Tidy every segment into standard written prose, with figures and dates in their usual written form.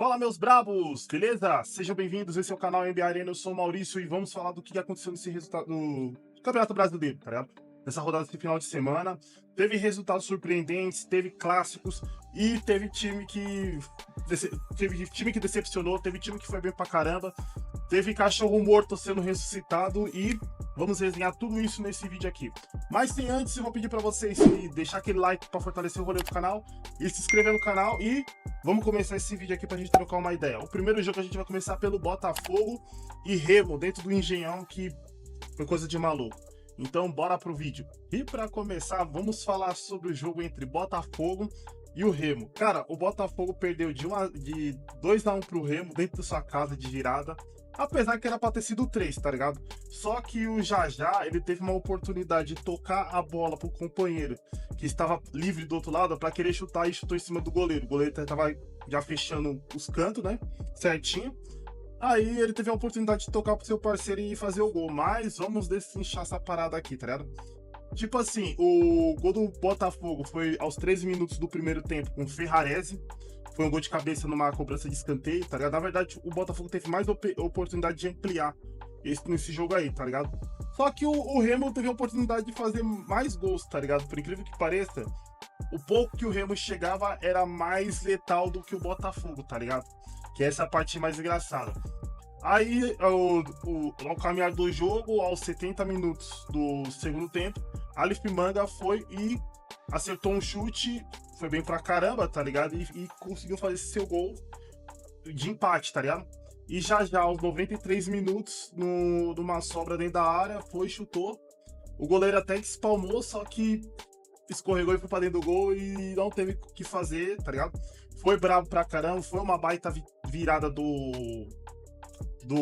Fala, meus brabos, beleza? Sejam bem-vindos, esse é o canal NBA Arena, eu sou o Maurício e vamos falar do que aconteceu nesse resultado do Campeonato Brasileiro, tá ligado? Nessa rodada desse final de semana. Teve resultados surpreendentes, teve clássicos e teve time que decepcionou, teve time que foi bem pra caramba, teve cachorro morto sendo ressuscitado e vamos resenhar tudo isso nesse vídeo aqui. Mas sem antes, eu vou pedir pra vocês deixar aquele like pra fortalecer o rolê do canal e se inscrever no canal e vamos começar esse vídeo aqui pra gente trocar uma ideia. O primeiro jogo a gente vai começar pelo Botafogo e Remo, dentro do Engenhão, que foi coisa de maluco. Então bora pro vídeo. E pra começar, vamos falar sobre o jogo entre Botafogo e o Remo. Cara, o Botafogo perdeu de 2-1 pro Remo, dentro da sua casa de virada. Apesar que era pra ter sido 3, tá ligado? Só que o Jajá, ele teve uma oportunidade de tocar a bola pro companheiro, que estava livre do outro lado, pra querer chutar e chutou em cima do goleiro. O goleiro tava já fechando os cantos, né? Certinho. Aí ele teve a oportunidade de tocar pro seu parceiro e fazer o gol. Mas vamos destrinchar essa parada aqui, tá ligado? Tipo assim, o gol do Botafogo foi aos 13 minutos do primeiro tempo com o Ferrarese. Foi um gol de cabeça numa cobrança de escanteio, tá ligado? Na verdade, o Botafogo teve mais oportunidade de ampliar nesse jogo aí, tá ligado? Só que o Remo teve a oportunidade de fazer mais gols, tá ligado? Por incrível que pareça, o pouco que o Remo chegava era mais letal do que o Botafogo, tá ligado? Que essa é a parte mais engraçada. Aí, ao caminhar do jogo, aos 70 minutos do segundo tempo, Aleph Manga foi e acertou um chute, foi bem pra caramba, tá ligado? E conseguiu fazer esse seu gol de empate, tá ligado? E já aos 93 minutos, numa sobra dentro da área, foi, chutou. O goleiro até espalmou, só que escorregou e foi pra dentro do gol e não teve o que fazer, tá ligado? Foi bravo pra caramba, foi uma baita virada do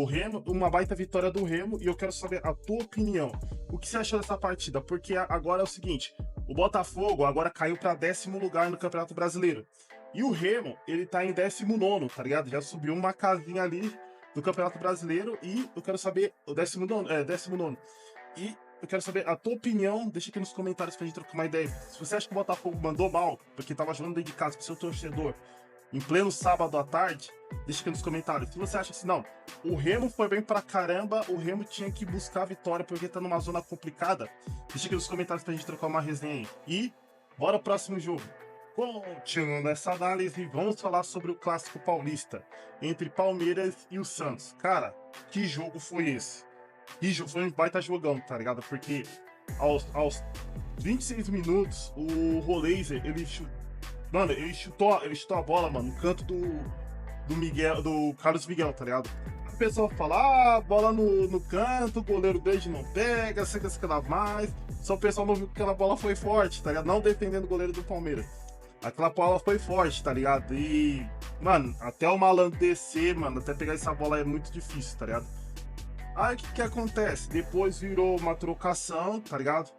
Remo, uma baita vitória do Remo, e eu quero saber a tua opinião. O que você achou dessa partida? Porque agora é o seguinte, o Botafogo agora caiu pra 10º lugar no Campeonato Brasileiro. E o Remo, ele tá em 19º, tá ligado? Já subiu uma casinha ali do Campeonato Brasileiro e eu quero saber, o 19º. E eu quero saber a tua opinião, deixa aqui nos comentários pra gente trocar uma ideia. Se você acha que o Botafogo mandou mal, porque tava jogando dentro de casa com seu torcedor, em pleno sábado à tarde, deixa aqui nos comentários. Se você acha que não, o Remo foi bem pra caramba, o Remo tinha que buscar a vitória porque tá numa zona complicada, deixa aqui nos comentários pra gente trocar uma resenha aí. E bora ao próximo jogo. Continuando essa análise, vamos falar sobre o Clássico Paulista entre Palmeiras e o Santos. Cara, que jogo foi esse? Foi um baita jogão, tá ligado? Porque aos 26 minutos, o Roleiser, ele chutou a bola, mano, no canto do Carlos Miguel, tá ligado? A pessoa fala, a bola no canto, o goleiro grande não pega, sei que lá mais. Só o pessoal não viu que aquela bola foi forte, tá ligado? Não defendendo o goleiro do Palmeiras. Aquela bola foi forte, tá ligado? E, mano, até o malandro descer, mano, até pegar essa bola é muito difícil, tá ligado? Aí o que acontece? Depois virou uma trocação, tá ligado?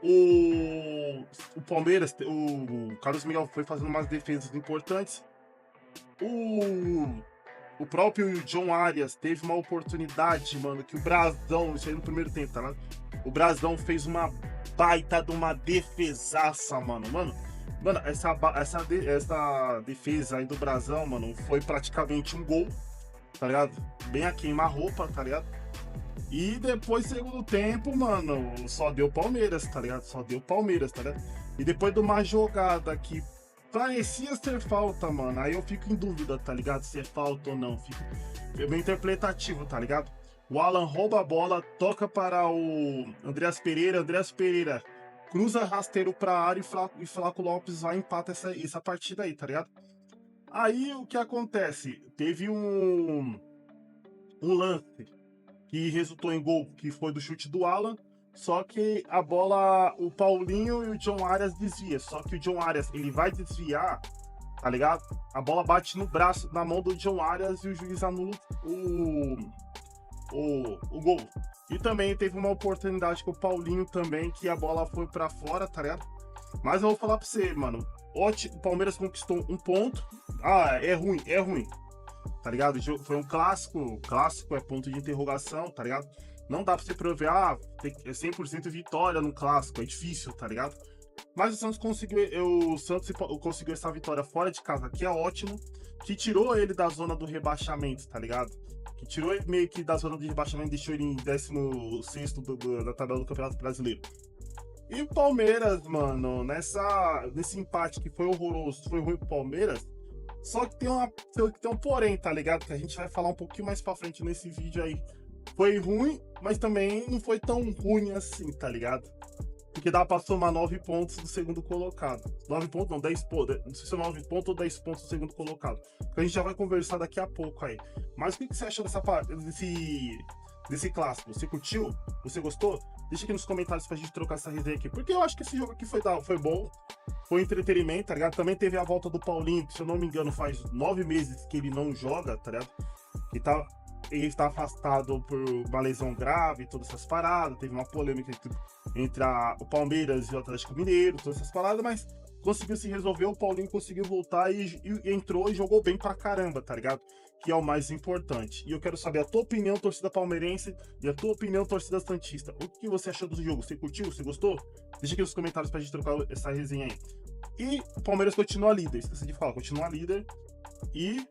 O Palmeiras, o Carlos Miguel foi fazendo umas defesas importantes. O próprio John Arias teve uma oportunidade, mano, que o Brasão, isso aí no primeiro tempo, tá ligado? O Brasão fez uma baita de uma defesaça, mano. Mano, essa defesa aí do Brasão, mano, foi praticamente um gol, tá ligado? Bem a queima-roupa, tá ligado? E depois, segundo tempo, mano, só deu Palmeiras, tá ligado? E depois de uma jogada que parecia ser falta, mano, aí eu fico em dúvida, tá ligado? Se é falta ou não. É bem interpretativo, tá ligado? O Alan rouba a bola, toca para o Andreas Pereira cruza rasteiro pra área e Flaco Lopes vai empata essa partida aí, tá ligado? Aí o que acontece? Teve um lance que resultou em gol, que foi do chute do Alan, só que a bola, o Paulinho e o John Arias desvia, só que o John Arias, ele vai desviar, tá ligado? A bola bate no braço, na mão do John Arias e o juiz anula o gol. E também teve uma oportunidade com o Paulinho também, que a bola foi pra fora, tá ligado? Mas eu vou falar pra você, mano, o Palmeiras conquistou um ponto, é ruim. Tá ligado? Foi um clássico é ponto de interrogação, tá ligado? Não dá pra você prover, é 100% vitória no clássico, é difícil, tá ligado? Mas o Santos conseguiu essa vitória fora de casa, que é ótimo, que tirou ele da zona do rebaixamento, tá ligado? Que tirou ele meio que da zona de rebaixamento e deixou ele em 16º da tabela do Campeonato Brasileiro. E o Palmeiras, mano, nesse empate que foi horroroso, foi ruim pro Palmeiras, só que tem um porém, tá ligado? Que a gente vai falar um pouquinho mais pra frente nesse vídeo aí. Foi ruim, mas também não foi tão ruim assim, tá ligado? Porque dá pra somar 9 pontos do segundo colocado. 9 pontos, não, 10 pontos. Não sei se é 9 pontos ou 10 pontos do segundo colocado. Que a gente já vai conversar daqui a pouco aí. Mas o que você achou desse clássico? Você curtiu? Você gostou? Deixa aqui nos comentários pra gente trocar essa resenha aqui. Porque eu acho que esse jogo aqui foi bom. Foi entretenimento, tá ligado? Também teve a volta do Paulinho, que se eu não me engano faz 9 meses que ele não joga, tá ligado? Ele está afastado por uma lesão grave, todas essas paradas. Teve uma polêmica entre o Palmeiras e o Atlético Mineiro, todas essas paradas, mas conseguiu se resolver. O Paulinho conseguiu voltar e entrou e jogou bem pra caramba, tá ligado? Que é o mais importante. E eu quero saber a tua opinião, torcida palmeirense, e a tua opinião, torcida santista. O que você achou do jogo? Você curtiu? Você gostou? Deixa aqui nos comentários pra gente trocar essa resenha aí. E o Palmeiras continua líder, esqueci de falar, continua líder. E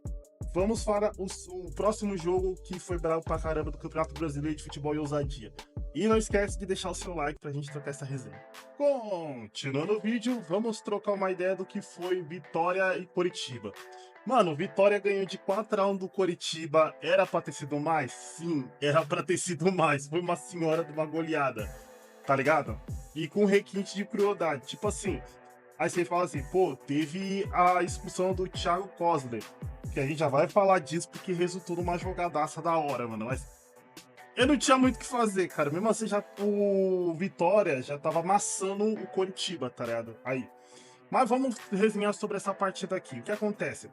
vamos para o próximo jogo, que foi bravo pra caramba, do Campeonato Brasileiro de Futebol e Ousadia. E não esquece de deixar o seu like pra gente trocar essa resenha. Continuando o vídeo, vamos trocar uma ideia do que foi Vitória e Coritiba. Mano, Vitória ganhou de 4-1 do Coritiba. Era pra ter sido mais? Sim, era pra ter sido mais. Foi uma senhora de uma goleada, tá ligado? E com requinte de crueldade. Tipo assim, aí você fala assim, pô, teve a expulsão do Thiago Kosler. Que a gente já vai falar disso porque resultou numa jogadaça da hora, mano. Mas eu não tinha muito o que fazer, cara. Mesmo assim, o Vitória já tava amassando o Coritiba, tá ligado? Aí. Mas vamos resenhar sobre essa partida aqui. O que acontece?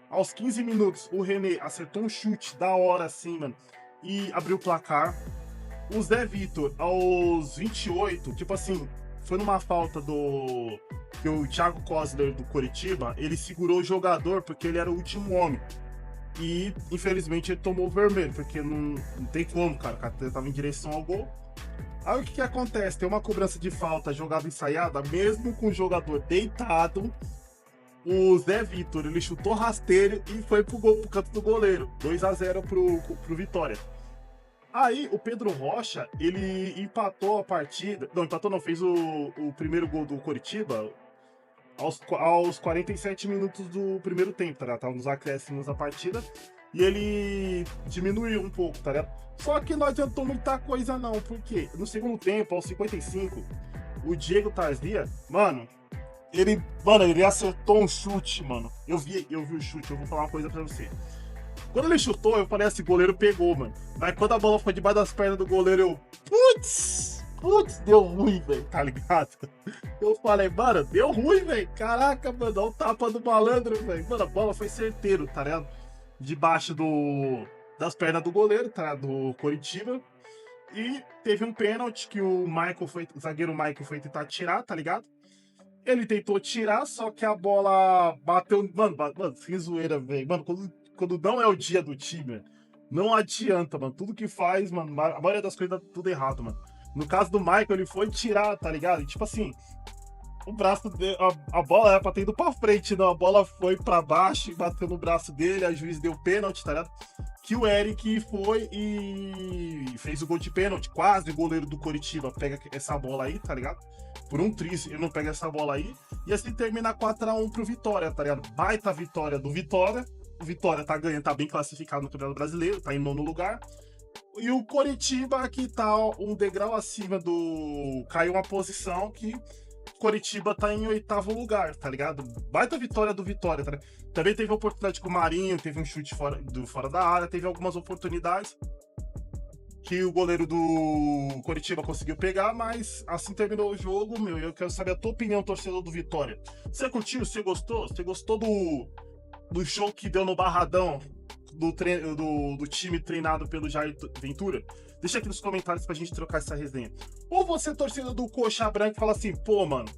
Aos 15 minutos, o René acertou um chute da hora, assim, mano, e abriu o placar. O Zé Vitor, aos 28, tipo assim, foi numa falta que o Thiago Kosler do Coritiba, ele segurou o jogador porque ele era o último homem. E, infelizmente, ele tomou o vermelho, porque não tem como, cara. O cara tava em direção ao gol. Aí o que acontece? Tem uma cobrança de falta, jogada ensaiada, mesmo com o jogador deitado. O Zé Vitor, ele chutou rasteiro e foi pro canto do goleiro. 2-0 pro Vitória. Aí o Pedro Rocha, ele empatou a partida. Não, empatou não, fez o primeiro gol do Coritiba aos 47 minutos do primeiro tempo, tá ligado? Tava nos acréscimos da partida. E ele diminuiu um pouco, tá ligado? Só que não adiantou muita coisa não, porque no segundo tempo, aos 55, o Diego Tarzia, mano, ele acertou um chute, mano. Eu vi o chute, eu vou falar uma coisa pra você. Quando ele chutou, eu falei assim, goleiro pegou, mano. Mas quando a bola foi debaixo das pernas do goleiro, eu... Putz, deu ruim, velho, tá ligado? Eu falei, mano, deu ruim, velho. Caraca, mano, olha o tapa do malandro, velho. Mano, a bola foi certeiro, tá ligado? Debaixo das pernas do goleiro, tá? Do Coritiba. E teve um pênalti que o zagueiro Michael foi tentar tirar, tá ligado? Ele tentou tirar, só que a bola bateu. Mano, sem zoeira, velho. Mano, quando não é o dia do time, não adianta, mano. Tudo que faz, mano, a maioria das coisas dá tudo errado, mano. No caso do Michael, ele foi tirar, tá ligado? E tipo assim, o braço dele, a bola era pra ter ido pra frente, não. A bola foi pra baixo e bateu no braço dele, a juiz deu pênalti, tá ligado? Que o Eric foi e fez o gol de pênalti. Quase o goleiro do Coritiba pega essa bola aí, tá ligado? Por um triz, ele não pega essa bola aí. E assim termina 4-1 pro Vitória, tá ligado? Baita vitória do Vitória. O Vitória tá ganhando, tá bem classificado no Campeonato Brasileiro, tá em 9º lugar. E o Coritiba que tá um degrau acima caiu uma posição que Coritiba tá em 8º lugar, tá ligado? Baita vitória do Vitória, tá ligado? Também teve oportunidade com o Marinho, teve um chute fora da área, teve algumas oportunidades que o goleiro do Coritiba conseguiu pegar, mas assim terminou o jogo, meu. Eu quero saber a tua opinião, torcedor do Vitória. Você curtiu? Você gostou? Você gostou do show que deu no Barradão do time treinado pelo Jair Ventura? Deixa aqui nos comentários pra gente trocar essa resenha. Ou você, torcedor do Coxa Branca, fala assim, pô, mano,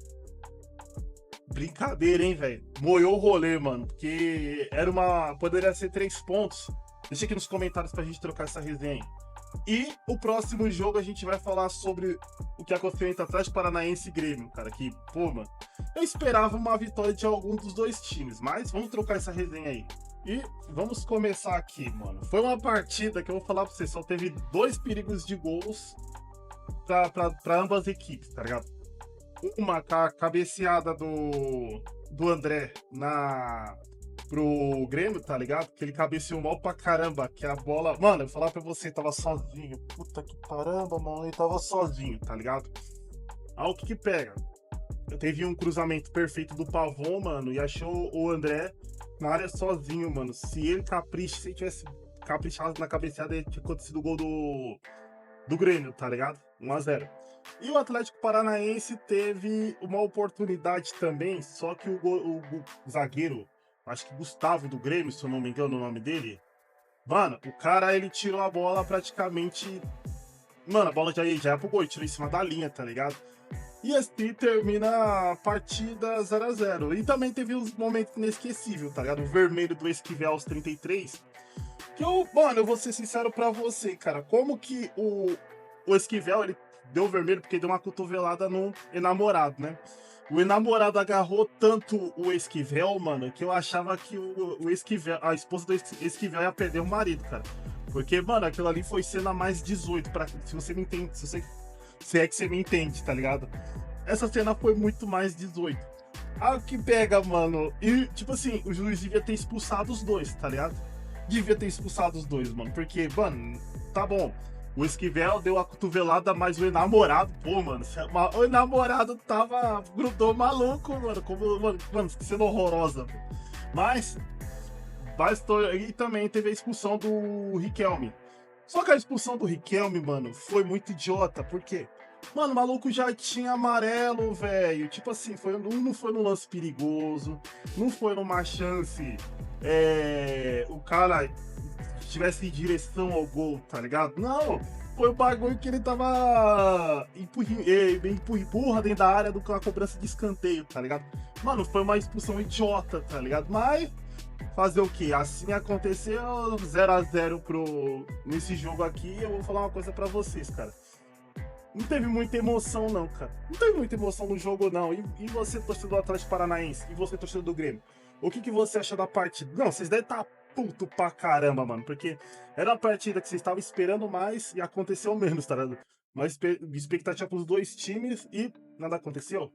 brincadeira, hein, velho? Moiou o rolê, mano, porque poderia ser 3 pontos. Deixa aqui nos comentários pra gente trocar essa resenha. E o próximo jogo a gente vai falar sobre o que aconteceu entre Atlético Paranaense e Grêmio, cara. Que, pô, mano, eu esperava uma vitória de algum dos dois times, mas vamos trocar essa resenha aí. E vamos começar aqui, mano. Foi uma partida que eu vou falar pra vocês, só teve 2 perigos de gols pra ambas as equipes, tá ligado? Uma cabeceada do André pro Grêmio, tá ligado? Que ele cabeceou mal pra caramba, que a bola... Mano, eu falar pra você, tava sozinho. Puta que caramba, mano, ele tava sozinho, tá ligado? Aí o que pega? Eu teve um cruzamento perfeito do Pavon, mano, e achou o André na área sozinho, mano. Se ele tivesse caprichado na cabeceada, ele tinha acontecido o gol do Grêmio, tá ligado? 1-0. E o Atlético Paranaense teve uma oportunidade também, só que o zagueiro, acho que Gustavo do Grêmio, se eu não me engano o nome dele, mano, o cara, ele tirou a bola praticamente... Mano, a bola já ia pro gol, tirou em cima da linha, tá ligado? E assim termina a partida 0-0. E também teve uns momentos inesquecíveis, tá ligado? O vermelho do Esquivel aos 33. Que mano, eu vou ser sincero pra você, cara. Como que o Esquivel, ele deu vermelho porque deu uma cotovelada no enamorado, né? O enamorado agarrou tanto o Esquivel, mano, que eu achava que o Esquivel, a esposa do Esquivel ia perder o marido, cara. Porque, mano, aquilo ali foi cena mais 18, se você me entende, se é que você me entende, tá ligado? Essa cena foi muito mais 18. Ah, o que pega, mano? E, tipo assim, o juiz devia ter expulsado os dois, tá ligado? Devia ter expulsado os dois, mano. Porque, mano, tá bom. O Esquivel deu a cotovelada, mas o enamorado, pô, mano. O enamorado grudou maluco, mano. Mano, que cena horrorosa, mano. Mas e também teve a expulsão do Riquelme. Só que a expulsão do Riquelme, mano, foi muito idiota, porque, mano, o maluco já tinha amarelo, velho. Tipo assim, não foi no lance perigoso, não foi numa chance o cara estivesse em direção ao gol, tá ligado? Não, foi o bagulho que ele tava empurra dentro da área com a cobrança de escanteio, tá ligado? Mano, foi uma expulsão idiota, tá ligado? Mas fazer o que? Assim aconteceu 0-0 nesse jogo aqui. Eu vou falar uma coisa pra vocês, cara. Não teve muita emoção, não, cara. Não teve muita emoção no jogo, não. E você, torcedor do Atlético Paranaense? E você, torcedor do Grêmio? O que você acha da partida? Não, vocês devem estar puto pra caramba, mano. Porque era uma partida que vocês estavam esperando mais e aconteceu menos, tá ligado? Mas expectativa pros dois times e nada aconteceu.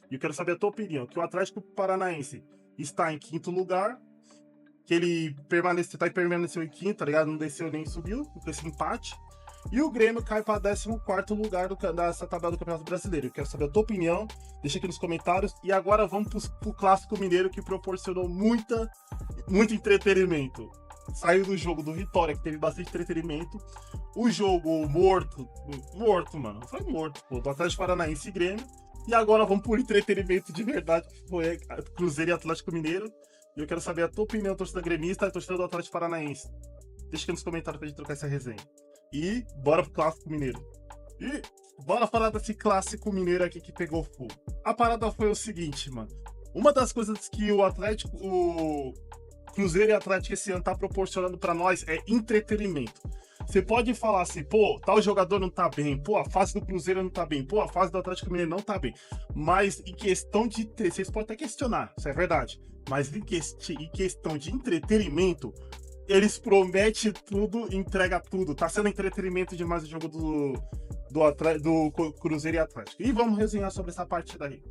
E eu quero saber a tua opinião. Que o Atlético Paranaense está em 5º lugar, que ele permaneceu em 5º, tá ligado? Não desceu nem subiu, com esse empate. E o Grêmio cai para 14º lugar dessa tabela do Campeonato Brasileiro. Eu quero saber a tua opinião, deixa aqui nos comentários. E agora vamos pro Clássico Mineiro, que proporcionou muito entretenimento. Saiu do jogo do Vitória, que teve bastante entretenimento. O jogo morto, mano. Foi morto, pô, do Atlético Paranaense e Grêmio. E agora vamos pro entretenimento de verdade, que foi Cruzeiro e Atlético Mineiro. E eu quero saber a tua opinião, torcida gremista e torcida do Atlético Paranaense. Deixa aqui nos comentários pra gente trocar essa resenha. E bora pro Clássico Mineiro. E bora falar desse Clássico Mineiro aqui que pegou fogo. A parada foi o seguinte, mano. Uma das coisas que o Cruzeiro e Atlético esse ano tá proporcionando pra nós é entretenimento. Você pode falar assim, pô, tal jogador não tá bem, pô, a fase do Cruzeiro não tá bem, pô, a fase do Atlético Mineiro não tá bem. Mas em questão de... Vocês podem até questionar, isso é verdade. Mas em questão de entretenimento, eles prometem tudo, entregam tudo. Tá sendo entretenimento demais o jogo do Cruzeiro e Atlético. E vamos resenhar sobre essa partida aí.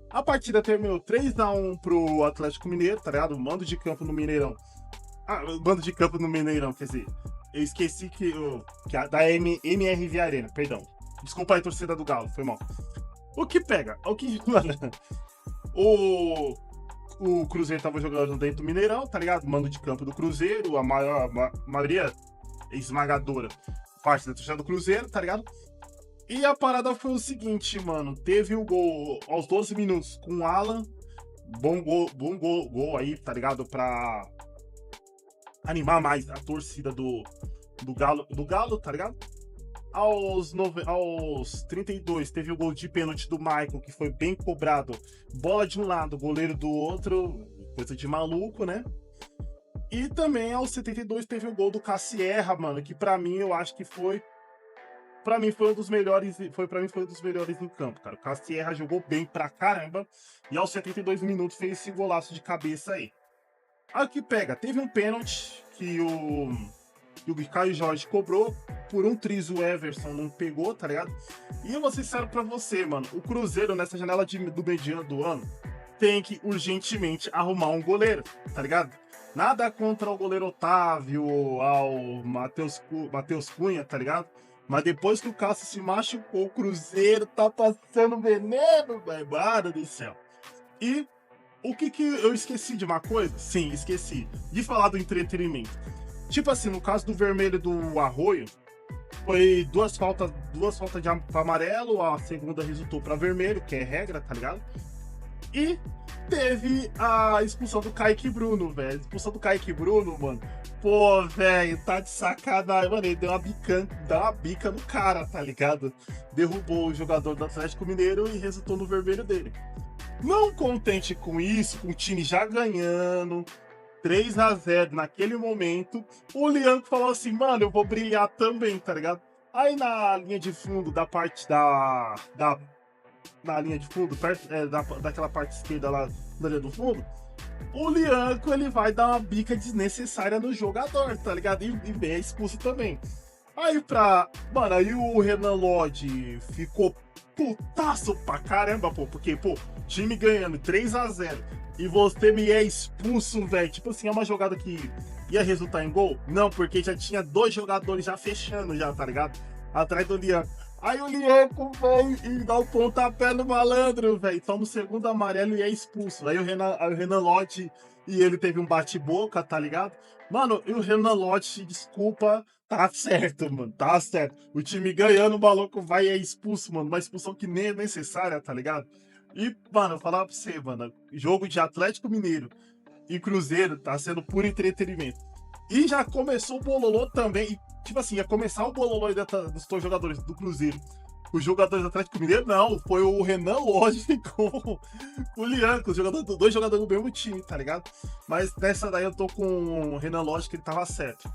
A partida terminou 3-1 pro Atlético Mineiro, tá ligado? Mando de campo no Mineirão. Mando de campo no Mineirão, quer dizer... Eu esqueci que da MRV Arena, perdão. Desculpa aí, torcida do Galo, foi mal. O que pega? O Cruzeiro tava jogando dentro do Mineirão, tá ligado? Mando de campo do Cruzeiro, a maioria esmagadora parte da torcida do Cruzeiro, tá ligado? E a parada foi o seguinte, mano. Teve o gol aos 12 minutos com o Alan. Bom gol aí, tá ligado? Pra animar mais a torcida do Galo, tá ligado? Aos 32, teve o gol de pênalti do Michael, que foi bem cobrado. Bola de um lado, goleiro do outro, coisa de maluco, né? E também aos 72 teve o gol do Cassierra, mano, que pra mim eu acho que foi pra mim foi um dos melhores, foi um dos melhores em campo, cara. O Castierra jogou bem pra caramba e aos 72 minutos fez esse golaço de cabeça aí. Aí que pega, teve um pênalti que o Caio Jorge cobrou, por um triz o Everson não pegou, tá ligado? E eu vou ser sincero pra você, mano, o Cruzeiro nessa janela do mediano do ano tem que urgentemente arrumar um goleiro, tá ligado? Nada contra o goleiro Otávio, ao Matheus Cunha, tá ligado? Mas depois que o Cássio se machucou, o Cruzeiro tá passando veneno, velho, mano do céu. E o que eu esqueci de uma coisa? Sim, esqueci. De falar do entretenimento. Tipo assim, no caso do vermelho do Arroio, foi duas faltas de amarelo, a segunda resultou pra vermelho, que é regra, tá ligado? E teve a expulsão do Kaique Bruno, velho. A expulsão do Kaique Bruno, mano. Pô, velho, tá de sacanagem. Mano, ele deu uma bica no cara, tá ligado? Derrubou o jogador do Atlético Mineiro e resultou no vermelho dele. Não contente com isso, com o time já ganhando 3-0 naquele momento, o Lianco falou assim, mano, eu vou brilhar também, tá ligado? Aí na linha de fundo da parte na linha de fundo, perto daquela parte esquerda lá na linha do fundo, o Lianco ele vai dar uma bica desnecessária no jogador, tá ligado? E bem é expulso também. Aí aí o Renan Lodge ficou putaço pra caramba, pô, porque, pô, time ganhando 3-0 e você me é expulso, velho. Tipo assim, é uma jogada que ia resultar em gol? Não, porque já tinha 2 jogadores já fechando, já, tá ligado? Atrás do Lianco. Aí o Lianco vem e dá o pontapé no malandro, velho. Toma o segundo amarelo e é expulso. Aí o Renan Lodge e ele teve um bate-boca, tá ligado? Mano, e o Renan Lodge, desculpa, tá certo, mano, tá certo. O time ganhando, o maluco vai e é expulso, mano. Uma expulsão que nem é necessária, tá ligado? E, mano, eu falar pra você, mano, jogo de Atlético Mineiro e Cruzeiro tá sendo puro entretenimento. E já começou o bololô também. E, tipo assim, ia começar o bololô aí dos dois jogadores do Cruzeiro. Os jogadores do Atlético Mineiro, não. Foi o Renan Lodge com o Lianco, os dois jogadores do mesmo time, tá ligado? Mas nessa daí eu tô com o Renan Lodge que ele tava certo.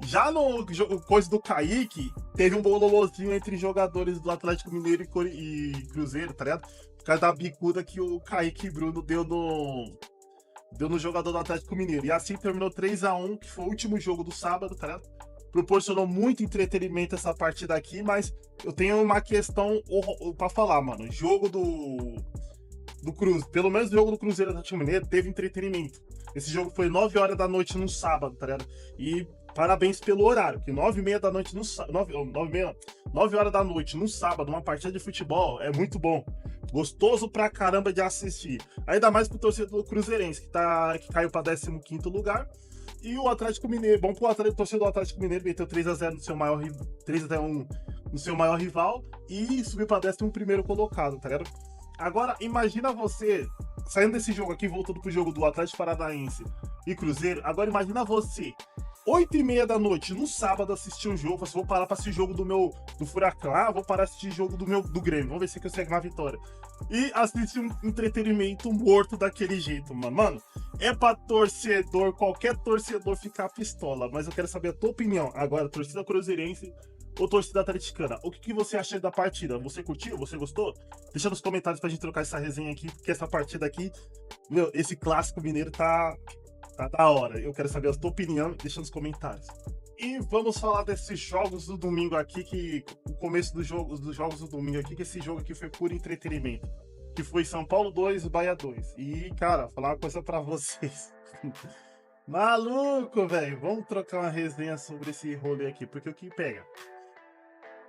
Já no coisa do Kaique, teve um bololôzinho entre jogadores do Atlético Mineiro e Cruzeiro, tá ligado? Por causa da bicuda que o Kaique Bruno deu no jogador do Atlético Mineiro. E assim terminou 3-1, que foi o último jogo do sábado, tá ligado? Proporcionou muito entretenimento essa partida aqui, mas eu tenho uma questão pra falar, mano. Jogo do Cruzeiro, pelo menos o jogo do Cruzeiro do Atlético Mineiro teve entretenimento. Esse jogo foi 9 horas da noite no sábado, tá ligado? E parabéns pelo horário, que 9h30 da noite no sábado, 9 horas da noite no sábado, uma partida de futebol é muito bom. Gostoso pra caramba de assistir. Ainda mais pro torcedor cruzeirense, que caiu pra 15º lugar. E o Atlético Mineiro, bom pro torcedor do Atlético Mineiro, meteu 3-0 no seu maior 3-1 no seu maior rival e subiu pra 11º colocado, tá ligado? Agora, imagina você, saindo desse jogo aqui, voltando pro jogo do Atlético Paranaense e Cruzeiro, agora imagina você, 8h30 da noite, no sábado, assistir um jogo, vou parar pra assistir o jogo do Furacão, vou parar pra assistir o jogo do Grêmio, vamos ver se eu consigo uma vitória. E assistir um entretenimento morto daquele jeito, mano. Mano, é pra torcedor, qualquer torcedor ficar pistola, mas eu quero saber a tua opinião. Agora, torcida cruzeirense ou torcida atleticana, o que você achou da partida? Você curtiu? Você gostou? Deixa nos comentários pra gente trocar essa resenha aqui, porque essa partida aqui, meu, esse clássico mineiro tá da hora. Eu quero saber a tua opinião, deixa nos comentários. E vamos falar desses jogos do domingo aqui, que o começo dos jogos do domingo aqui, que esse jogo aqui foi puro entretenimento. Que foi São Paulo 2, Bahia 2. E, cara, falar uma coisa pra vocês. Maluco, velho. Vamos trocar uma resenha sobre esse rolê aqui, porque o que pega?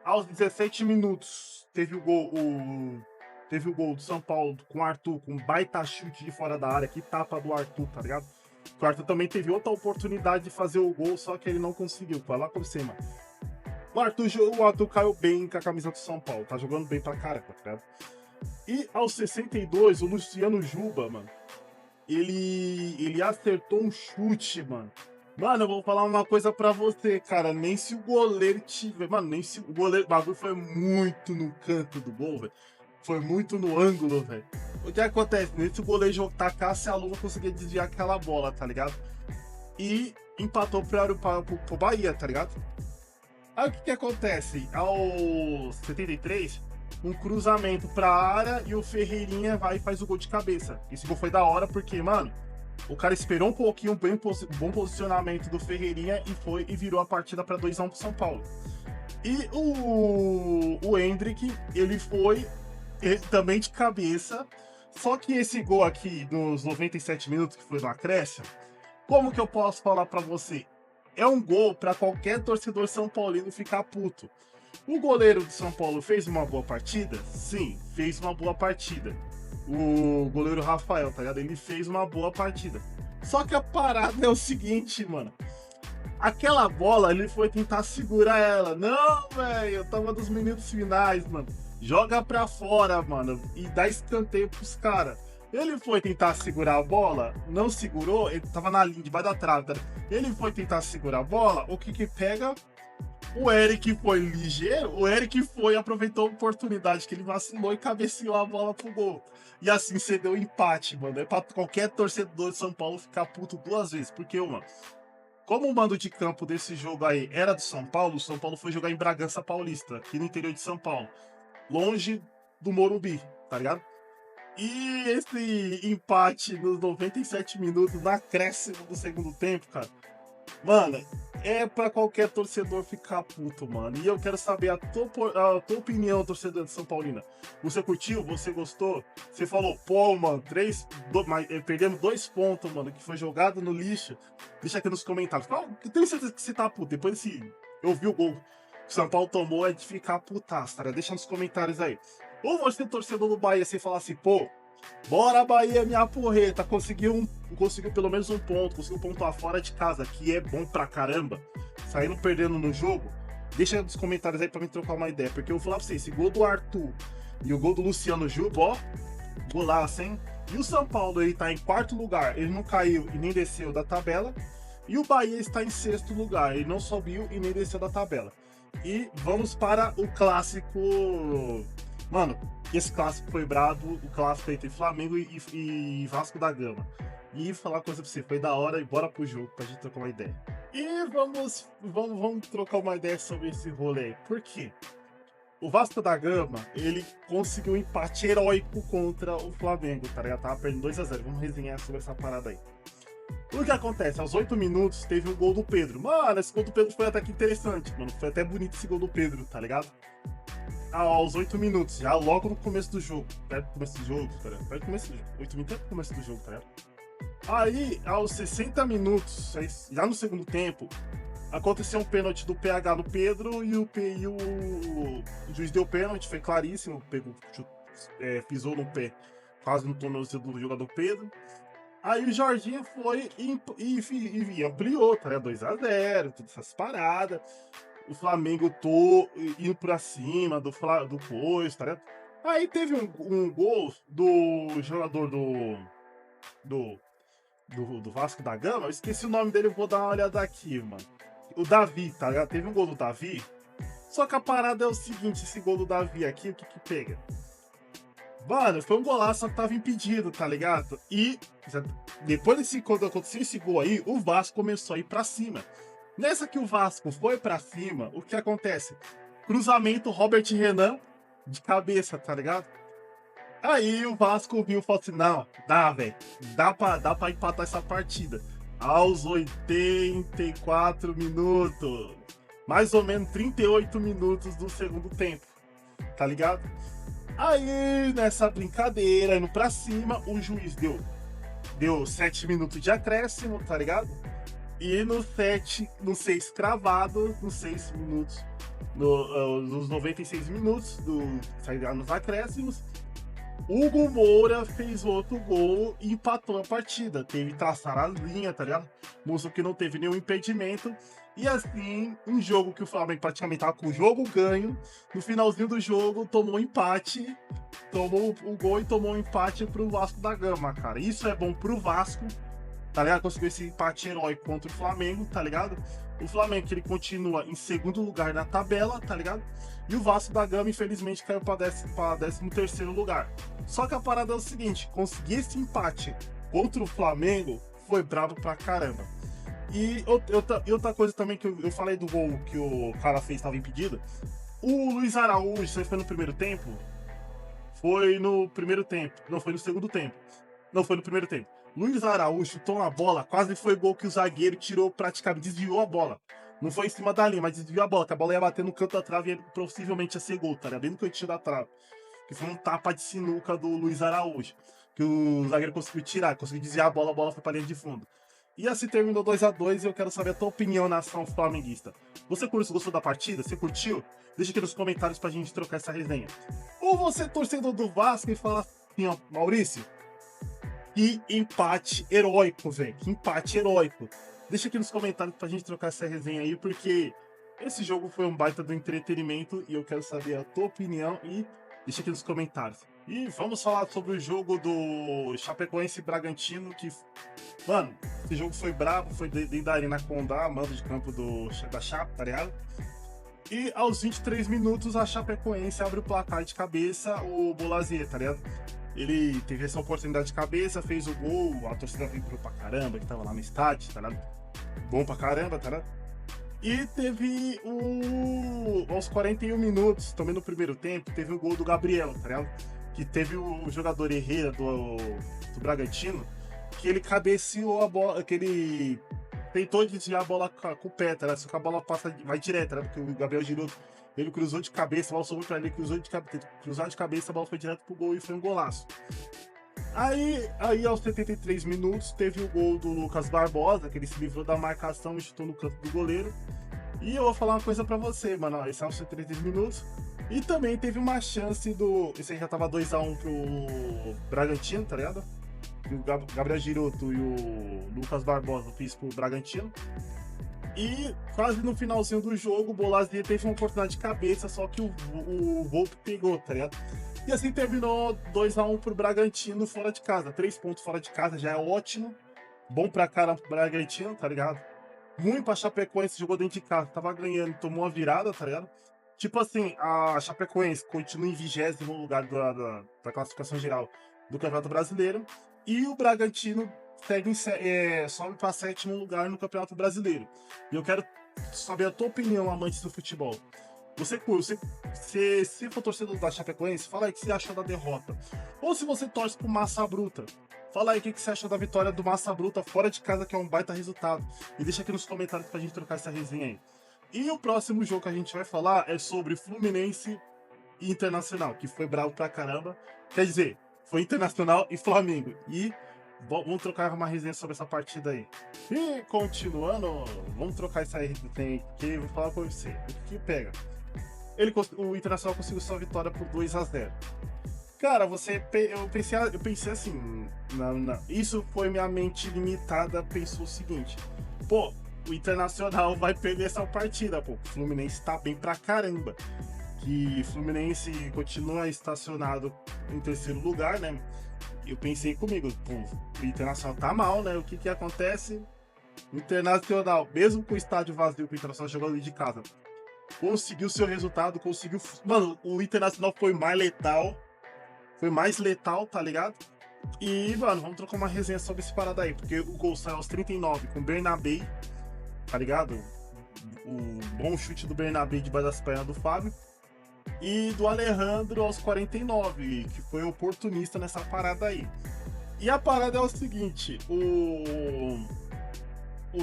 Aos 17 minutos, teve o gol do São Paulo com o Arthur, com um baita chute de fora da área, que tapa do Arthur, tá ligado? O Arthur também teve outra oportunidade de fazer o gol, só que ele não conseguiu. Vai lá pra cima. O Arthur caiu bem com a camisa do São Paulo, tá jogando bem pra caramba, tá ligado? E aos 62, o Luciano Juba, mano, ele acertou um chute, mano. Mano, eu vou falar uma coisa pra você, cara. Nem se o goleiro tiver... Mano, nem se o goleiro... O bagulho foi muito no canto do gol, velho. Foi muito no ângulo, velho. O que acontece? Nem se o goleiro tacasse a luva, conseguia desviar aquela bola, tá ligado? E empatou pro Bahia, tá ligado? Aí o que acontece? Aos 73, um cruzamento pra área e o Ferreirinha vai e faz o gol de cabeça. Esse gol foi da hora porque, mano, o cara esperou um pouquinho, bom posicionamento do Ferreirinha e foi e virou a partida pra 2-1 pro São Paulo. E o Endrick, ele foi também de cabeça. Só que esse gol aqui, nos 97 minutos, que foi no acréscimo, como que eu posso falar pra você? É um gol pra qualquer torcedor são paulino ficar puto. O goleiro do São Paulo fez uma boa partida? Sim, fez uma boa partida. O goleiro Rafael, tá ligado? Ele fez uma boa partida. Só que a parada é o seguinte, mano. Aquela bola, ele foi tentar segurar ela. Não, velho, eu tava nos minutos finais, mano. Joga pra fora, mano, e dá escanteio pros caras. Ele foi tentar segurar a bola, não segurou, ele tava na linha, debaixo da trave. Tá? Ele foi tentar segurar a bola, o que pega? O Eric foi ligeiro, o Eric foi, aproveitou a oportunidade que ele vacilou e cabeceou a bola pro gol. E assim cedeu o empate, mano. É pra qualquer torcedor de São Paulo ficar puto duas vezes, porque, mano, como o mando de campo desse jogo aí era do São Paulo, o São Paulo foi jogar em Bragança Paulista, aqui no interior de São Paulo, longe do Morumbi, tá ligado? E esse empate nos 97 minutos, no acréscimo do segundo tempo, cara, mano, é pra qualquer torcedor ficar puto, mano. E eu quero saber a tua opinião, torcedor de São Paulina. Você curtiu? Você gostou? Você falou, pô, mano, perdemos 2 pontos, mano, que foi jogado no lixo. Deixa aqui nos comentários. Eu tenho certeza que você tá puto. Depois desse eu vi o gol que o São Paulo tomou, é de ficar putaço, cara. Deixa nos comentários aí. Ou você, torcedor do Bahia, você fala assim, pô, bora Bahia, minha porreta, conseguiu pelo menos um ponto, conseguiu pontuar fora de casa, que é bom pra caramba, saindo perdendo no jogo. Deixa nos comentários aí pra me trocar uma ideia, porque eu vou falar pra vocês, esse gol do Arthur e o gol do Luciano Juba, ó, golaço, hein? E o São Paulo, ele tá em 4º lugar, ele não caiu e nem desceu da tabela, e o Bahia está em 6º lugar, ele não subiu e nem desceu da tabela. E vamos para o clássico. Mano, esse clássico foi brabo, o clássico entre Flamengo e Vasco da Gama. E falar uma coisa pra você, foi da hora e bora pro jogo pra gente trocar uma ideia. E vamos trocar uma ideia sobre esse rolê aí. Por quê? O Vasco da Gama, ele conseguiu um empate heróico contra o Flamengo, tá ligado? Tava perdendo 2-0. Vamos resenhar sobre essa parada aí. O que acontece? Aos 8 minutos teve um gol do Pedro. Mano, esse gol do Pedro foi até que interessante, mano. Foi até bonito esse gol do Pedro, tá ligado? Aos 8 minutos, já logo no começo do jogo. Perto do começo do jogo, tá ligado? Perto do começo do jogo. 8 minutos é no começo do jogo, tá ligado? Aí, aos 60 minutos, já no segundo tempo, aconteceu um pênalti do PH no Pedro e o juiz deu pênalti, foi claríssimo. Pisou no pé, quase no tornozelo do jogador Pedro. Aí o Jorginho foi e ampliou, tá ligado? 2-0, todas essas paradas. O Flamengo indo pra cima do coisa, tá ligado? Aí teve um gol do jogador do Vasco da Gama, eu esqueci o nome dele, eu vou dar uma olhada aqui, mano. O Davi, tá ligado? Teve um gol do Davi, só que a parada é o seguinte, esse gol do Davi aqui, o que pega? Mano, foi um golaço, só que tava impedido, tá ligado? E depois quando aconteceu esse gol aí, o Vasco começou a ir pra cima. Nessa que o Vasco foi pra cima, o que acontece? Cruzamento, Robert Renan de cabeça, tá ligado? Aí o Vasco viu e falou assim, não, dá, velho, dá pra empatar essa partida. Aos 84 minutos, mais ou menos 38 minutos do segundo tempo, tá ligado? Aí, nessa brincadeira, indo pra cima, o juiz deu 7 minutos de acréscimo, tá ligado? E no 6 cravado, nos 6 minutos, nos 96 minutos, nos acréscimos, Hugo Moura fez outro gol e empatou a partida. Teve traçar a linha, tá ligado? Mostrou que não teve nenhum impedimento. E assim, um jogo que o Flamengo praticamente tava com o jogo ganho, no finalzinho do jogo tomou um empate, tomou o gol e tomou um empate pro Vasco da Gama, cara. Isso é bom pro Vasco, tá ligado? Conseguiu esse empate heróico contra o Flamengo, tá ligado? O Flamengo, que ele continua em segundo lugar na tabela, tá ligado? E o Vasco da Gama, infelizmente, caiu pra 13º lugar. Só que a parada é o seguinte, conseguir esse empate contra o Flamengo foi brabo pra caramba. outra coisa também que eu falei do gol que o cara fez, estava impedido. O Luiz Araújo, isso aí foi no primeiro tempo? Foi no primeiro tempo. Não, foi no segundo tempo. Não, foi no primeiro tempo. Luiz Araújo chutou uma bola, quase foi gol que o zagueiro tirou praticamente, desviou a bola. Não foi em cima da linha, mas desviou a bola, que a bola ia bater no canto da trave e possivelmente ia ser gol, tá ligado? Bem no cantinho da trave. Que foi um tapa de sinuca do Luiz Araújo. Que o zagueiro conseguiu tirar, conseguiu desviar a bola foi pra linha de fundo. E assim terminou 2-2 e eu quero saber a tua opinião, nação flamenguista. Você gostou da partida? Você curtiu? Deixa aqui nos comentários pra gente trocar essa resenha. Ou você, torcedor do Vasco, e fala assim, ó, Maurício, que empate heróico, velho. Que empate heróico. Deixa aqui nos comentários pra gente trocar essa resenha aí, porque esse jogo foi um baita do entretenimento e eu quero saber a tua opinião e deixa aqui nos comentários. E vamos falar sobre o jogo do Chapecoense e Bragantino, que, mano, esse jogo foi brabo, foi dentro da Arena Condá, mando de campo da Chape, tá ligado? E aos 23 minutos a Chapecoense abre o placar de cabeça, o Bolazier, tá ligado? Ele teve essa oportunidade de cabeça, fez o gol, a torcida vibrou pra caramba, que tava lá no estádio, tá ligado? Bom pra caramba, tá ligado? E teve aos 41 minutos, também no primeiro tempo, teve o gol do Gabriel, tá ligado? Que teve o jogador Herrera do Bragantino, que ele cabeceou a bola, que ele tentou desviar a bola com o pé, tá ligado? Só que a bola vai direto, né? Porque o Gabriel girou, ele cruzou de cabeça, a bola sobrou pra ele, cruzar de cabeça, a bola foi direto pro gol e foi um golaço. Aí aos 73 minutos, teve o gol do Lucas Barbosa, que ele se livrou da marcação e chutou no canto do goleiro. E eu vou falar uma coisa pra você, mano, ó, esse é aos 73 minutos. E também teve uma chance esse aí já tava 2-1 pro Bragantino, tá ligado? O Gabriel Giroto e o Lucas Barbosa fez pro Bragantino. E quase no finalzinho do jogo, o Bolazier teve uma oportunidade de cabeça, só que o Volpe pegou, tá ligado? E assim terminou 2-1 pro Bragantino fora de casa. 3 pontos fora de casa já é ótimo. Bom pra caramba pro Bragantino, tá ligado? Ruim pra Chapecoense, jogou dentro de casa, tava ganhando, tomou uma virada, tá ligado? Tipo assim, a Chapecoense continua em 20º lugar da classificação geral do Campeonato Brasileiro. E o Bragantino sobe para 7º lugar no Campeonato Brasileiro. E eu quero saber a tua opinião, amantes do futebol. Se for torcedor da Chapecoense, fala aí o que você achou da derrota. Ou se você torce pro Massa Bruta, fala aí o que você achou da vitória do Massa Bruta fora de casa, que é um baita resultado. E deixa aqui nos comentários pra gente trocar essa resenha aí. E o próximo jogo que a gente vai falar é sobre Fluminense e Internacional, que foi bravo pra caramba. Quer dizer, foi Internacional e Flamengo. E vamos trocar uma resenha sobre essa partida aí. E continuando, vamos trocar essa resenha, porque eu vou falar com você. O que pega? O Internacional conseguiu sua vitória por 2-0. Cara, eu pensei assim, isso foi minha mente limitada, pensou o seguinte, pô, o Internacional vai perder essa partida, pô, o Fluminense tá bem pra caramba, que o Fluminense continua estacionado em terceiro lugar, né, eu pensei comigo, pô, o Internacional tá mal, né, o que acontece? O Internacional, mesmo com o estádio vazio, o Internacional jogando ali de casa, conseguiu seu resultado, mano, o Internacional foi mais letal, tá ligado? E, mano, vamos trocar uma resenha sobre esse parada aí, porque o gol saiu aos 39 com o Bernabé, tá ligado? O bom chute do Bernabé debaixo das pernas do Fábio. E do Alejandro aos 49, que foi oportunista nessa parada aí. E a parada é o seguinte, o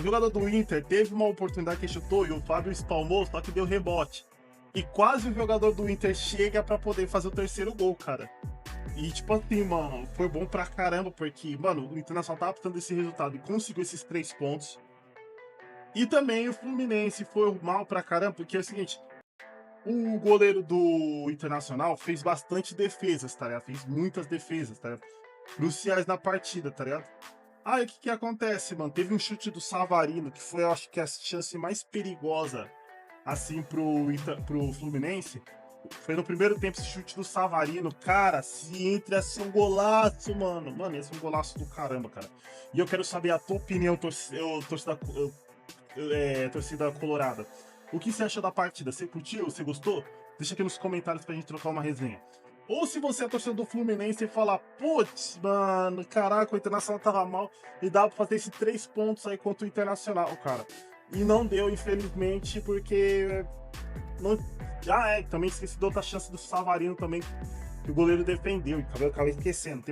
jogador do Inter teve uma oportunidade que chutou e o Fábio espalmou, só que deu rebote. E quase o jogador do Inter chega pra poder fazer o terceiro gol, cara. E tipo assim, mano, foi bom pra caramba, porque, mano, o Internacional tava precisando desse resultado e conseguiu esses 3 pontos. E também o Fluminense foi mal pra caramba, porque é o seguinte, o goleiro do Internacional fez bastante defesas, tá ligado? Fez muitas defesas, tá ligado? Cruciais na partida, tá ligado? Aí o que acontece, mano? Teve um chute do Savarino, que foi, eu acho que a chance mais perigosa, assim, pro Fluminense. Foi no primeiro tempo esse chute do Savarino. Cara, se entra ia ser um golaço, mano. Mano, ia ser um golaço do caramba, cara. E eu quero saber a tua opinião, torcida colorada. O que você achou da partida? Você curtiu? Você gostou? Deixa aqui nos comentários pra gente trocar uma resenha. Ou se você é torcedor do Fluminense e fala, putz, mano, caraca, o Internacional tava mal e dá pra fazer esses 3 pontos aí contra o Internacional, cara. E não deu, infelizmente, porque não... também esqueci da outra chance do Savarino também, que o goleiro defendeu, e acabei esquecendo.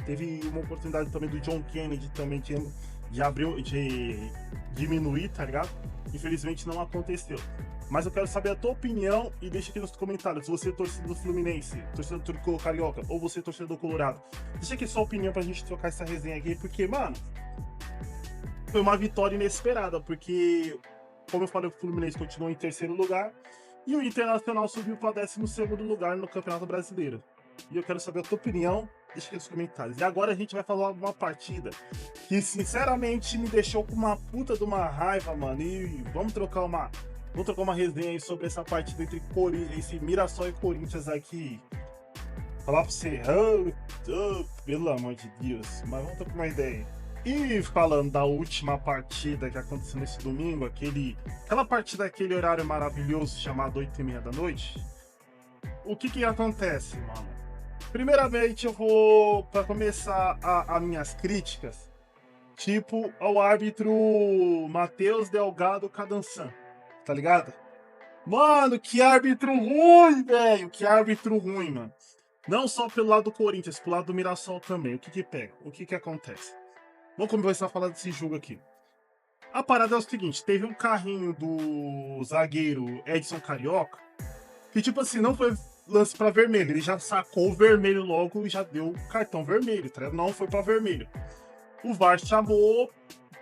Teve uma oportunidade também do John Kennedy também de abrir, de diminuir, tá ligado? Infelizmente não aconteceu. Mas eu quero saber a tua opinião e deixa aqui nos comentários. Se você é torcedor do Fluminense, torcedor do Turco Carioca, ou você é torcedor colorado. Deixa aqui sua opinião pra gente trocar essa resenha aqui, porque, mano, foi uma vitória inesperada, porque, como eu falei, o Fluminense continuou em terceiro lugar e o Internacional subiu para 12º lugar no Campeonato Brasileiro. E eu quero saber a tua opinião, deixa aqui nos comentários. E agora a gente vai falar de uma partida que, sinceramente, me deixou com uma puta de uma raiva, mano. E vamos trocar uma resenha aí sobre essa partida entre esse Mirassol e Corinthians aqui. Falar pra você, pelo amor de Deus, mas vamos trocar uma ideia. E falando da última partida que aconteceu nesse domingo, aquela partida daquele horário maravilhoso chamado 8h30 da noite, o que acontece, mano? Primeiramente eu vou, pra começar as minhas críticas, tipo ao árbitro Matheus Delgado Cadançan, tá ligado? Mano, que árbitro ruim, velho, que árbitro ruim, mano. Não só pelo lado do Corinthians, pelo lado do Mirassol também. O que pega? O que acontece? Vamos começar a falar desse jogo aqui. A parada é o seguinte, teve um carrinho do zagueiro Edson Carioca, que tipo assim, não foi lance pra vermelho, ele já sacou o vermelho logo e já deu o cartão vermelho, tá ligado? Não foi pra vermelho. O VAR chamou,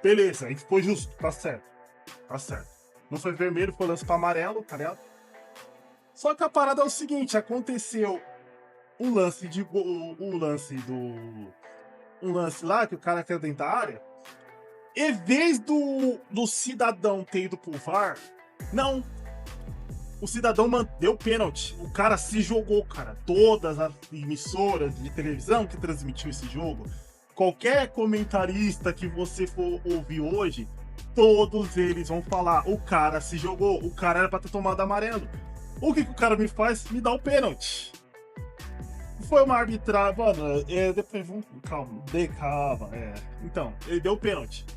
beleza, aí ficou justo, tá certo. Não foi vermelho, foi lance pra amarelo, tá ligado? Só que a parada é o seguinte, aconteceu um lance lá que o cara quer dentro da área, em vez do cidadão ter ido pro VAR, não. O cidadão deu pênalti. O cara se jogou, cara. Todas as emissoras de televisão que transmitiu esse jogo, qualquer comentarista que você for ouvir hoje, todos eles vão falar: o cara se jogou, o cara era pra ter tomado amarelo. O que o cara me faz? Me dá o pênalti. Foi uma arbitragem, mano, depois vamos, calma. Então, ele deu o pênalti.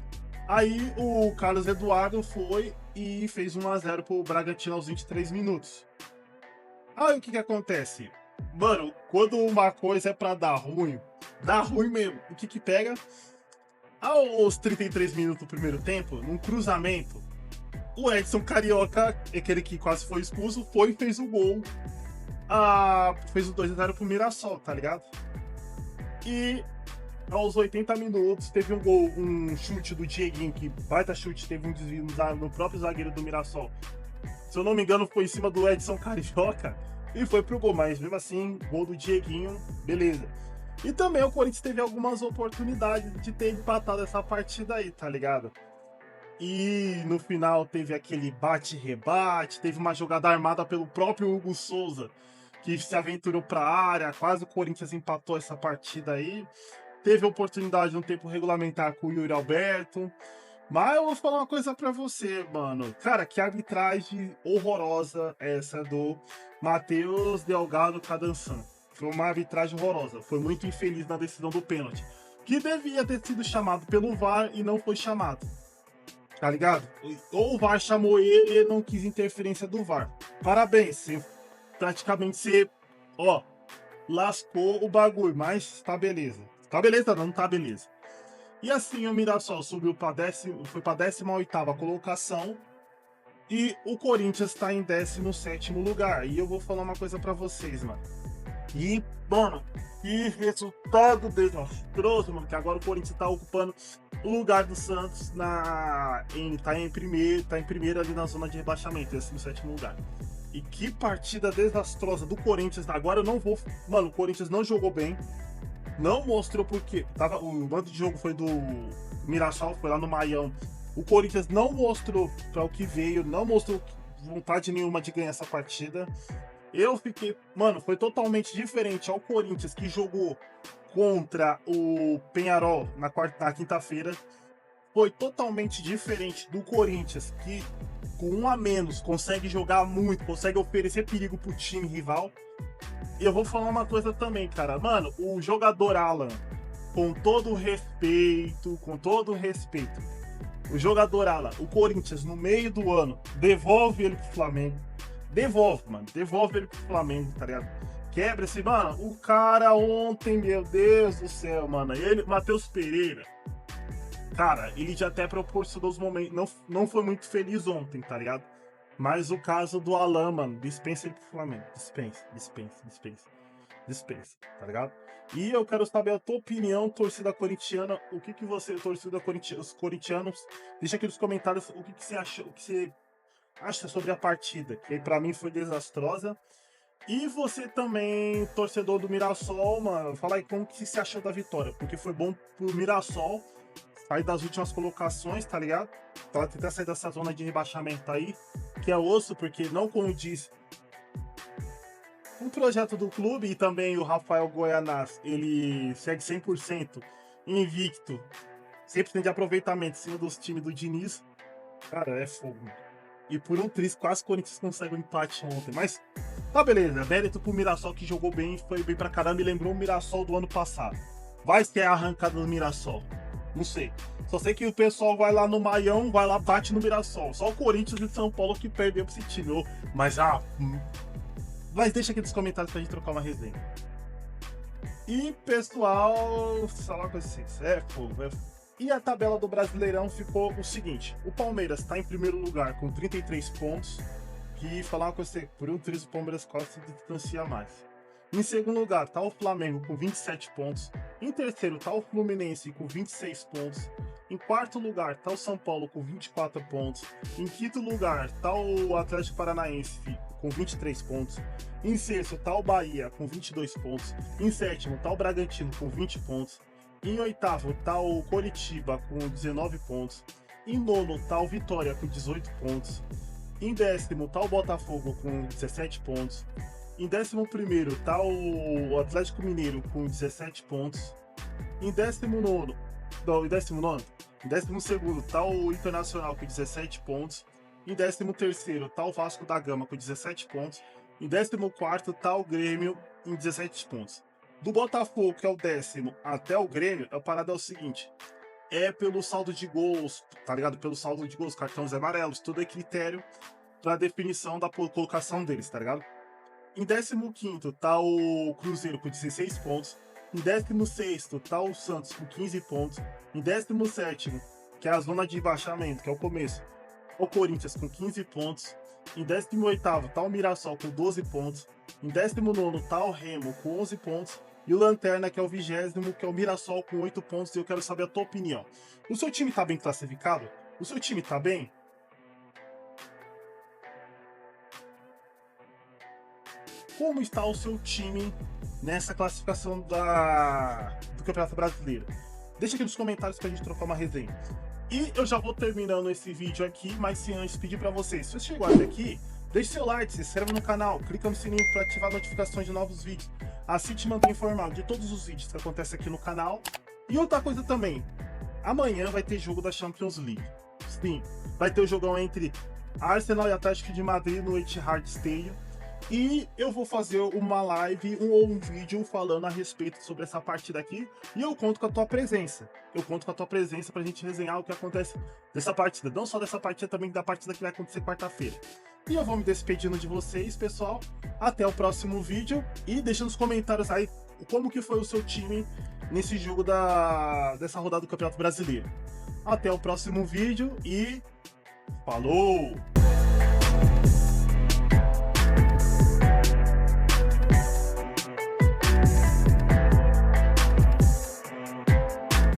Aí o Carlos Eduardo foi e fez 1-0 pro Bragantino aos 23 minutos. Aí o que acontece? Mano, quando uma coisa é pra dar ruim mesmo. O que pega? Aos 33 minutos do primeiro tempo, num cruzamento, o Edson Carioca, aquele que quase foi expulso, foi e fez o gol. Fez o 2-0 pro Mirassol, tá ligado? E aos 80 minutos teve um gol, um chute do Dieguinho, que baita chute, teve um desvio no próprio zagueiro do Mirassol. Se eu não me engano, foi em cima do Edson Carioca e foi pro gol, mas mesmo assim, gol do Dieguinho, beleza. E também o Corinthians teve algumas oportunidades de ter empatado essa partida aí, tá ligado? E no final teve aquele bate-rebate, teve uma jogada armada pelo próprio Hugo Souza, que se aventurou pra área, quase o Corinthians empatou essa partida aí. Teve oportunidade no tempo regulamentar com o Yuri Alberto. Mas eu vou falar uma coisa pra você, mano. Cara, que arbitragem horrorosa essa do Matheus Delgado Cadançan. Foi uma arbitragem horrorosa. Foi muito infeliz na decisão do pênalti. Que devia ter sido chamado pelo VAR e não foi chamado. Tá ligado? Ou o VAR chamou ele e ele não quis interferência do VAR. Parabéns, você lascou o bagulho, mas tá beleza. Tá beleza, não tá beleza. E assim o Mirassol subiu pra foi pra 18ª colocação e o Corinthians tá em 17º lugar. E eu vou falar uma coisa pra vocês, mano. E, mano, que resultado desastroso, mano, que agora o Corinthians tá ocupando o lugar do Santos tá em primeiro ali na zona de rebaixamento, esse no 7º lugar. E que partida desastrosa do Corinthians. Agora eu não vou... Mano, o Corinthians não jogou bem. Não mostrou porque... O mando de jogo foi do Mirassol, foi lá no Maião. O Corinthians não mostrou para o que veio, não mostrou vontade nenhuma de ganhar essa partida. Eu fiquei... Mano, foi totalmente diferente ao Corinthians, que jogou contra o Peñarol na quinta-feira. foi totalmente diferente do Corinthians, que com um a menos consegue jogar muito, consegue oferecer perigo pro time rival. E eu vou falar uma coisa também, cara. Mano, o jogador Alan, com todo respeito, o jogador Alan, o Corinthians, no meio do ano, devolve ele pro Flamengo. Devolve ele pro Flamengo, tá ligado? Quebra esse, mano, o cara ontem, meu Deus do céu, mano, ele, Matheus Pereira, cara, ele já até proporcionou os momentos, não foi muito feliz ontem, tá ligado? Mas o caso do Alan, mano, dispensa ele pro Flamengo, dispensa, tá ligado? E eu quero saber a tua opinião, torcida corintiana, o que você, torcida corintiana, os corintianos, deixa aqui nos comentários o que você acha, o que você acha sobre a partida, que pra mim foi desastrosa. E você também, torcedor do Mirassol, mano, fala aí como que você achou da vitória, porque foi bom pro Mirassol sair das últimas colocações, tá ligado? Pra tentar sair dessa zona de rebaixamento aí, que é osso, porque não condiz o projeto do clube. E também o Rafael Goianás, ele segue 100% invicto, 100% de aproveitamento em cima dos times do Diniz. Cara, é fogo, mano. E por um triz, quase o Corinthians consegue um empate ontem. Mas tá beleza, mérito pro Mirassol, que jogou bem, foi bem pra caramba e lembrou o Mirassol do ano passado. Vai ser a arrancada do Mirassol. Não sei. Só sei que o pessoal vai lá no Maião, vai lá, bate no Mirassol. Só o Corinthians e São Paulo que perdeu pra esse time. Mas deixa aqui nos comentários pra gente trocar uma resenha. E pessoal, falar com vocês, é fogo. E a tabela do Brasileirão ficou o seguinte: o Palmeiras está em primeiro lugar com 33 pontos. Que falar com você, por um triz o Palmeiras quase se distancia mais. Em segundo lugar está o Flamengo com 27 pontos. Em terceiro está o Fluminense com 26 pontos. Em quarto lugar está o São Paulo com 24 pontos. Em quinto lugar está o Atlético Paranaense com 23 pontos. Em sexto está o Bahia com 22 pontos. Em sétimo está o Bragantino com 20 pontos. Em oitavo está o Coritiba com 19 pontos. Em nono está o Vitória com 18 pontos. Em décimo está o Botafogo com 17 pontos. Em 11º está o Atlético Mineiro com 17 pontos. Em 19º, não, em 19º, em 12º está o Internacional com 17 pontos. Em 13º está o Vasco da Gama com 17 pontos. Em 14º está o Grêmio em 17 pontos. Do Botafogo, que é o 10º, até o Grêmio, a parada é o seguinte: é pelo saldo de gols, tá ligado? Pelo saldo de gols, cartões amarelos, tudo é critério pra definição da colocação deles, tá ligado? Em 15º tá o Cruzeiro com 16 pontos. Em 16º tá o Santos com 15 pontos. Em 17º, que é a zona de rebaixamento, que é o começo, o Corinthians com 15 pontos. Em 18º tá o Mirassol com 12 pontos. Em 19º tá o Remo com 11 pontos. E o Lanterna, que é o 20º, que é o Mirassol com 8 pontos. E eu quero saber a tua opinião. O seu time tá bem classificado? O seu time tá bem? Como está o seu time nessa classificação do Campeonato Brasileiro? Deixa aqui nos comentários pra gente trocar uma resenha. E eu já vou terminando esse vídeo aqui, mas se antes pedir pra vocês, se você chegou até aqui, deixe seu like, se inscreva no canal, clica no sininho para ativar notificações de novos vídeos. Assim te mantém informado de todos os vídeos que acontecem aqui no canal. E outra coisa também, amanhã vai ter jogo da Champions League. Sim, vai ter o jogão entre Arsenal e Atlético de Madrid no Etihad Stadium. E eu vou fazer uma live ou um vídeo falando a respeito sobre essa partida aqui. E eu conto com a tua presença. Eu conto com a tua presença pra gente resenhar o que acontece dessa partida. Não só dessa partida, também da partida que vai acontecer quarta-feira. E eu vou me despedindo de vocês, pessoal. Até o próximo vídeo. E deixa nos comentários aí como que foi o seu time nesse jogo dessa rodada do Campeonato Brasileiro. Até o próximo vídeo e falou!